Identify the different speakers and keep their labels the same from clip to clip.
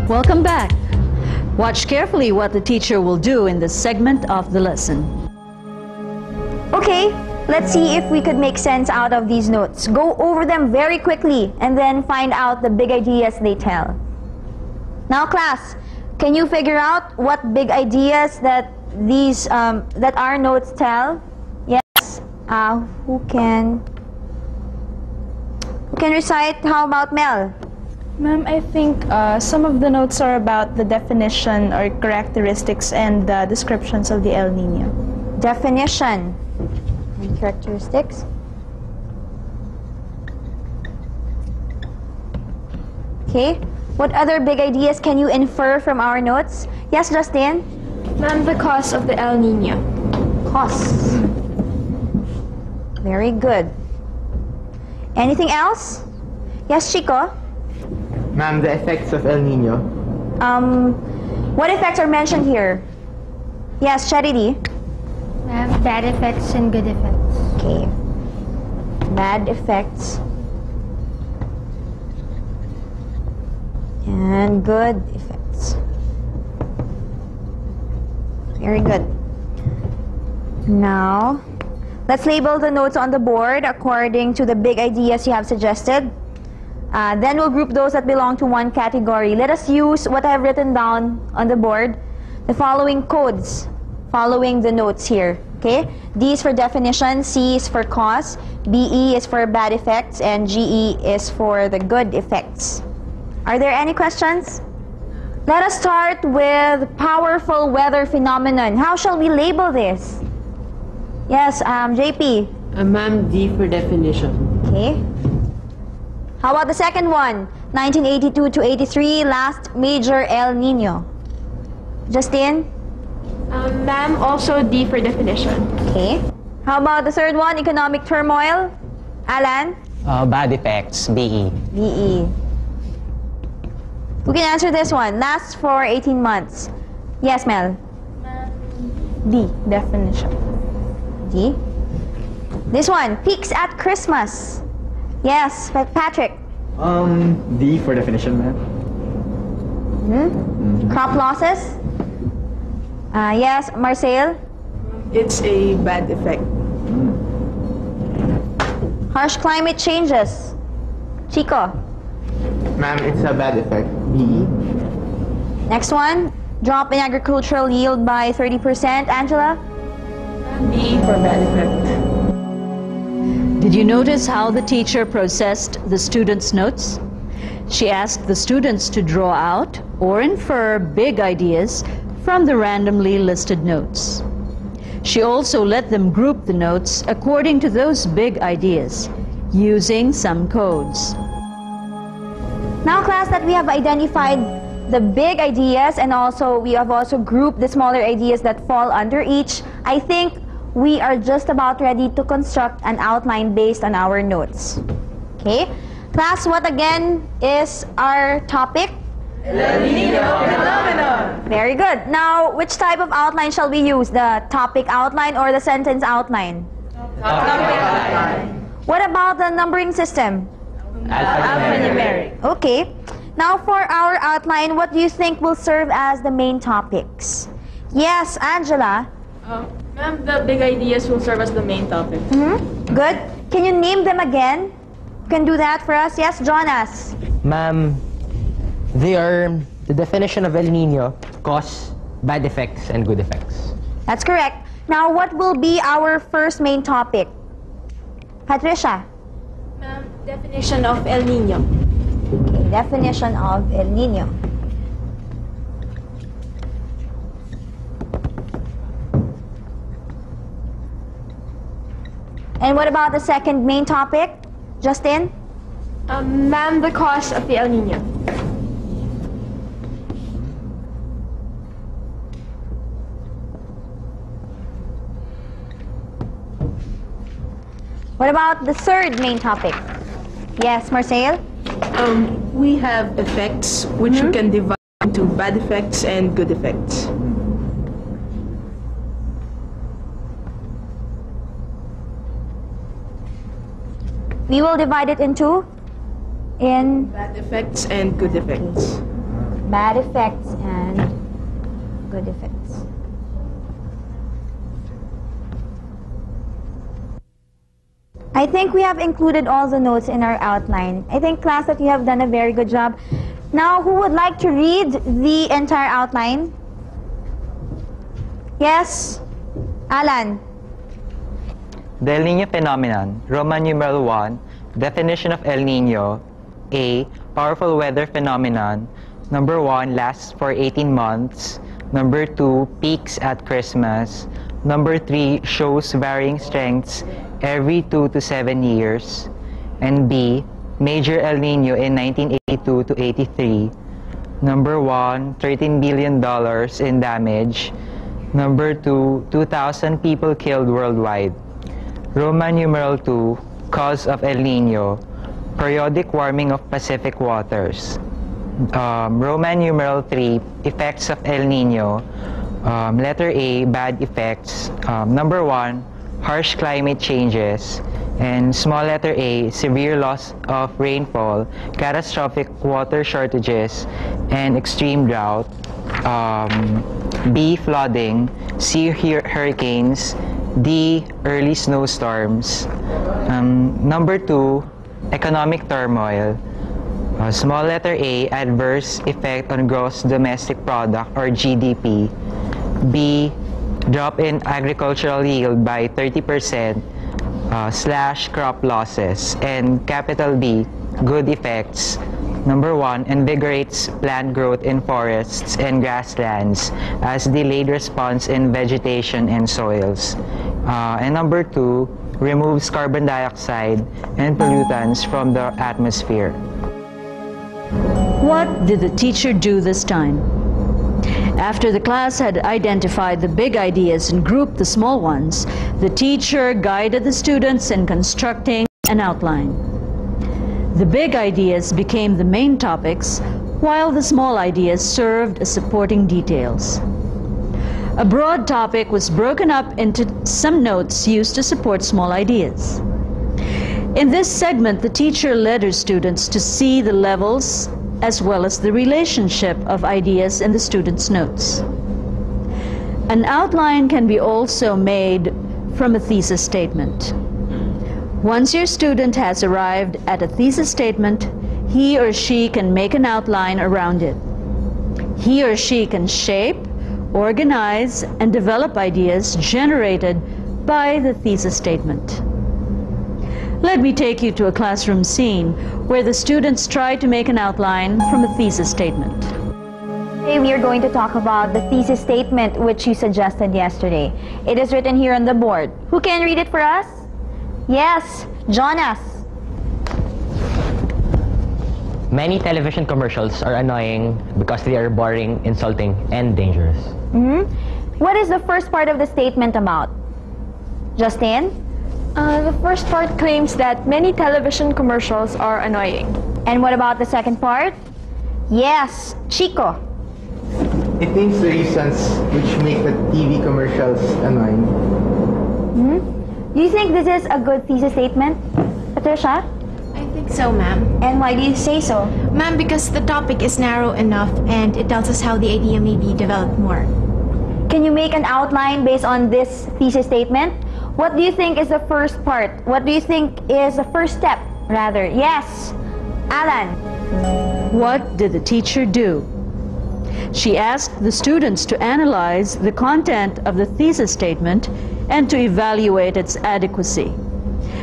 Speaker 1: Welcome back. Watch carefully what the teacher will do in this segment of the lesson.
Speaker 2: Okay, let's see if we could make sense out of these notes. Go over them very quickly and then find out the big ideas they tell. Now class, can you figure out what big ideas that these that our notes tell? Yes. Who can recite? How about Mel?
Speaker 3: Ma'am, I think some of the notes are about the definition or characteristics and the descriptions of the El Nino.
Speaker 2: Definition and characteristics. Okay. What other big ideas can you infer from our notes? Yes, Justin?
Speaker 4: Ma'am, the cause of the El Nino.
Speaker 2: Cause. Very good. Anything else? Yes, Chico?
Speaker 5: Ma'am, the effects of El Nino.
Speaker 2: What effects are mentioned here? Yes, Charity?
Speaker 4: Ma'am, bad effects and good effects.
Speaker 2: Okay. Bad effects and good effects. Very good. Now, let's label the notes on the board according to the big ideas you have suggested. Then we'll group those that belong to one category. Let us use what I have written down on the board, the following codes following the notes here. Okay? D is for definition, C is for cause, BE is for bad effects, and GE is for the good effects. Are there any questions? Let us start with powerful weather phenomenon. How shall we label this? Yes, JP.
Speaker 6: Ma'am, D for definition.
Speaker 2: Okay. How about the second one? 1982 to 83, last major El Nino. Justin?
Speaker 4: Ma'am, also D for definition.
Speaker 2: Okay. How about the third one? Economic turmoil. Alan?
Speaker 7: Bad effects, BE.
Speaker 2: BE. Who can answer this one? Lasts for 18 months. Yes, Mel?
Speaker 3: D, definition.
Speaker 2: D. This one, peaks at Christmas. Yes, Patrick?
Speaker 5: D for definition, ma'am.
Speaker 2: Crop losses? Yes, Marcel?
Speaker 6: It's a bad effect.
Speaker 2: Harsh climate changes. Chico?
Speaker 5: Ma'am, it's a bad effect. BE.
Speaker 2: Next one, drop in agricultural yield by 30%. Angela?
Speaker 6: B for bad effect.
Speaker 1: Did you notice how the teacher processed the students' notes? She asked the students to draw out or infer big ideas from the randomly listed notes. She also let them group the notes according to those big ideas, using some codes.
Speaker 2: Now, class, that we have identified the big ideas and also we have also grouped the smaller ideas that fall under each, I think we are just about ready to construct an outline based on our notes. Okay? Class, what again is our topic?
Speaker 6: El Nino phenomenon.
Speaker 2: Very good. Now, which type of outline shall we use? The topic outline or the sentence outline?
Speaker 6: Topic outline.
Speaker 2: What about the numbering system?
Speaker 6: Alphanumeric.
Speaker 2: Okay. Now for our outline, what do you think will serve as the main topics? Yes, Angela?
Speaker 4: Ma'am, the big ideas will serve as the main topic.
Speaker 2: Good. Can you name them again? You can do that for us? Yes, Jonas?
Speaker 7: Ma'am, they are the definition of El Nino, cause, bad effects, and good effects.
Speaker 2: That's correct. Now, what will be our first main topic? Patricia?
Speaker 4: Ma'am, definition of El Nino.
Speaker 2: Okay, definition of El Nino. And what about the second main topic? Justin?
Speaker 4: Ma'am, the cause of the El Nino.
Speaker 2: What about the third main topic? Yes, Marcel?
Speaker 6: We have effects which you can divide into bad effects and good effects.
Speaker 2: We will divide it into
Speaker 6: bad effects and good effects.
Speaker 2: bad effects and good effects. I think we have included all the notes in our outline. I think, class, that you have done a very good job. Now, who would like to read the entire outline? Yes? Alan?
Speaker 8: The El Niño phenomenon, Roman numeral 1, definition of El Niño. A, powerful weather phenomenon. Number 1, lasts for 18 months. Number 2, peaks at Christmas. Number 3, shows varying strengths every 2 to 7 years. And B, major El Niño in 1982 to 83. Number 1, $13 billion in damage. Number 2, 2,000 people killed worldwide. Roman numeral 2, cause of El Niño, periodic warming of Pacific waters. Roman numeral 3, effects of El Niño. Letter A, bad effects. Number 1, harsh climate changes. And small letter A, severe loss of rainfall, catastrophic water shortages, and extreme drought. B, flooding. C, hurricanes. D, early snowstorms. Number 2, economic turmoil. Small letter A, adverse effect on gross domestic product or GDP. B, drop in agricultural yield by 30%, slash crop losses. And capital B, good effects. Number 1, invigorates plant growth in forests and grasslands as delayed response in vegetation and soils. And number 2, removes carbon dioxide and pollutants from the atmosphere.
Speaker 1: What did the teacher do this time? After the class had identified the big ideas and grouped the small ones, the teacher guided the students in constructing an outline. The big ideas became the main topics, while the small ideas served as supporting details. A broad topic was broken up into some notes used to support small ideas. In this segment, the teacher led her students to see the levels as well as the relationship of ideas in the students' notes. An outline can be also made from a thesis statement. Once your student has arrived at a thesis statement, he or she can make an outline around it. He or she can shape, organize, and develop ideas generated by the thesis statement. Let me take you to a classroom scene where the students try to make an outline from a thesis statement.
Speaker 2: Today we are going to talk about the thesis statement which you suggested yesterday. It is written here on the board. Who can read it for us? Yes, Jonas.
Speaker 7: Many television commercials are annoying because they are boring, insulting, and dangerous.
Speaker 2: What is the first part of the statement about? Justin?
Speaker 3: The first part claims that many television commercials are annoying.
Speaker 2: And what about the second part? Yes, Chico.
Speaker 5: It names the reasons which make the TV commercials annoying.
Speaker 2: Do you think this is a good thesis statement, Patricia?
Speaker 9: I think so, ma'am.
Speaker 2: And why do you say so?
Speaker 9: Ma'am, because the topic is narrow enough and it tells us how the idea may be developed more.
Speaker 2: Can you make an outline based on this thesis statement? What do you think is the first part? What do you think is the first step, rather? Yes, Alan.
Speaker 1: What did the teacher do? She asked the students to analyze the content of the thesis statement and to evaluate its adequacy.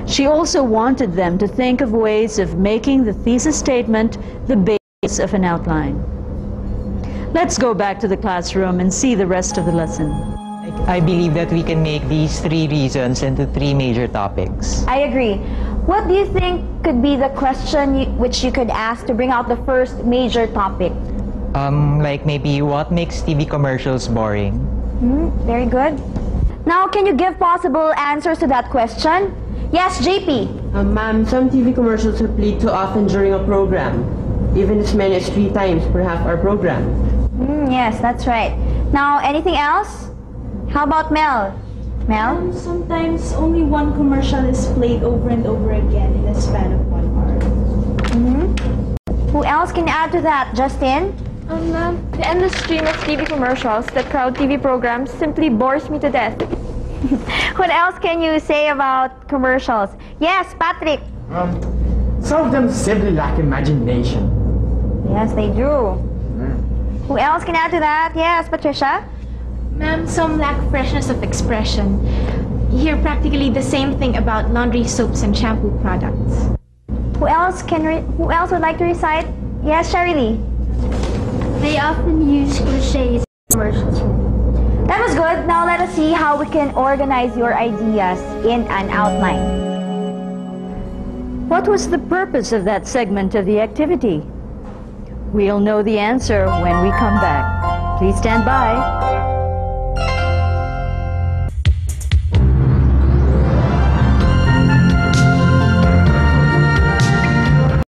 Speaker 1: She also wanted them to think of ways of making the thesis statement the basis of an outline. Let's go back to the classroom and see the rest of the lesson.
Speaker 8: I believe that we can make these 3 reasons into 3 major topics.
Speaker 2: I agree. What do you think could be the question which you could ask to bring out the first major topic?
Speaker 8: Like maybe what makes TV commercials boring?
Speaker 2: Very good. Now, can you give possible answers to that question? Yes, JP.
Speaker 10: Ma'am, some TV commercials are played too often during a program, even as many as 3 times per half our program.
Speaker 2: Yes, that's right. Now, anything else? How about Mel? Mel?
Speaker 3: Sometimes only one commercial is played over and over again in a span of 1 hour.
Speaker 2: Who else can add to that? Justin? The endless stream of TV commercials that crowd TV programs simply bores me to death. What else can you say about commercials? Yes, Patrick.
Speaker 11: Some of them simply lack imagination.
Speaker 2: Yes, they do. Who else can add to that? Yes, Patricia.
Speaker 9: Ma'am, some lack freshness of expression. You hear practically the same thing about laundry soaps and shampoo products.
Speaker 2: Who else would like to recite? Yes, Shirley.
Speaker 12: They often use cliches in commercials.
Speaker 2: That was good. Now let us see how we can organize your ideas in an outline.
Speaker 1: What was the purpose of that segment of the activity? We'll know the answer when we come back. Please stand by.